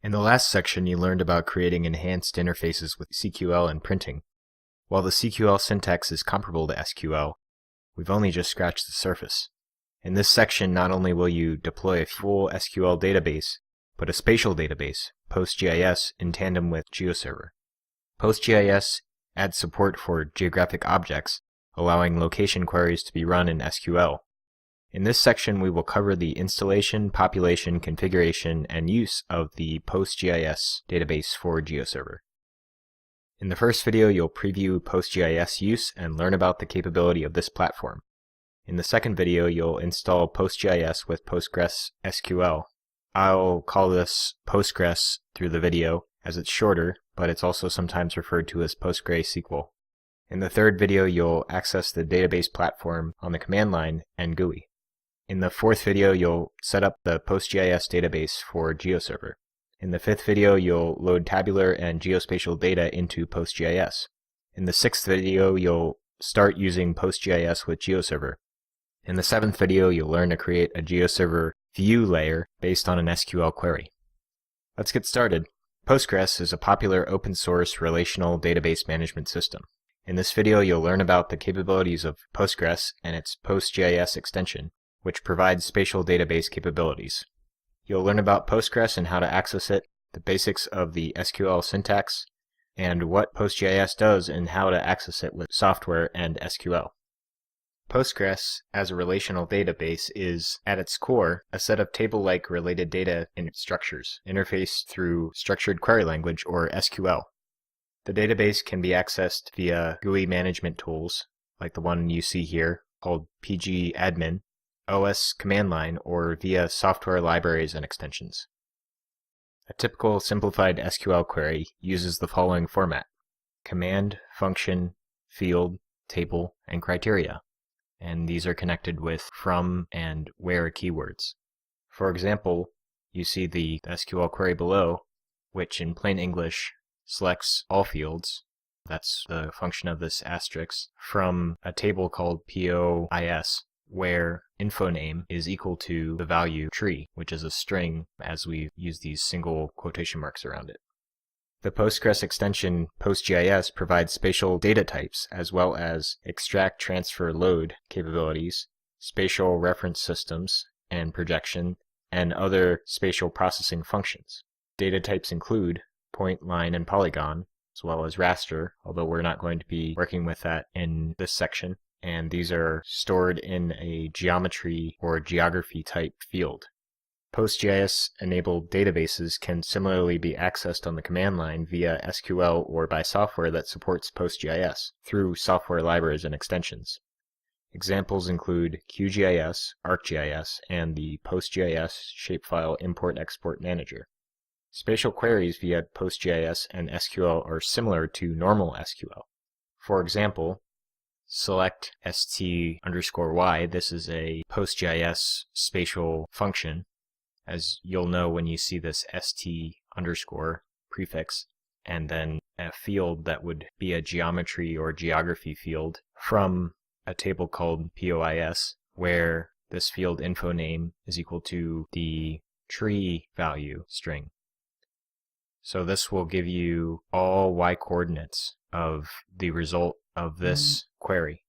In the last section, you learned about creating enhanced interfaces with CQL and printing. While the CQL syntax is comparable to SQL, we've only just scratched the surface. In this section, not only will you deploy a full SQL database, but a spatial database, PostGIS, in tandem with Geoserver. PostGIS adds support for geographic objects, allowing location queries to be run in SQL. In this section, we will cover the installation, population, configuration, and use of the PostGIS database for Geoserver. In the first video, you'll preview PostGIS use and learn about the capability of this platform. In the second video, you'll install PostGIS with PostgreSQL. I'll call this Postgres through the video, as it's shorter, but it's also sometimes referred to as PostgreSQL. In the third video, you'll access the database platform on the command line and GUI. In the fourth video, you'll set up the PostGIS database for Geoserver. In the fifth video, you'll load tabular and geospatial data into PostGIS. In the sixth video, you'll start using PostGIS with Geoserver. In the seventh video, you'll learn to create a Geoserver view layer based on an SQL query. Let's get started. Postgres is a popular open-source relational database management system. In this video, you'll learn about the capabilities of Postgres and its PostGIS extension, which provides spatial database capabilities. You'll learn about Postgres and how to access it, the basics of the SQL syntax, and what PostGIS does and how to access it with software and SQL. Postgres, as a relational database, is, at its core, a set of table-like related data in structures, interfaced through structured query language, or SQL. The database can be accessed via GUI management tools, like the one you see here, called pgadmin, OS command line, or via software libraries and extensions. A typical simplified SQL query uses the following format: command, function, field, table, and criteria. And these are connected with from and where keywords. For example, you see the SQL query below, which in plain English selects all fields, that's the function of this asterisk, from a table called POIS, where info name is equal to the value tree, which is a string, as we use these single quotation marks around it. The Postgres extension PostGIS provides spatial data types as well as extract, transfer, load capabilities, spatial reference systems and projection, and other spatial processing functions. Data types include point, line, and polygon, as well as raster, although we're not going to be working with that in this section. And these are stored in a geometry or geography type field. PostGIS-enabled databases can similarly be accessed on the command line via SQL or by software that supports PostGIS through software libraries and extensions. Examples include QGIS, ArcGIS, and the PostGIS Shapefile Import-Export Manager. Spatial queries via PostGIS and SQL are similar to normal SQL. For example, select st_y. This is a PostGIS spatial function, as you'll know when you see this st_ prefix, and then a field that would be a geometry or geography field from a table called POIS, where this field info name is equal to the tree value string. So this will give you all y coordinates of the result of this query.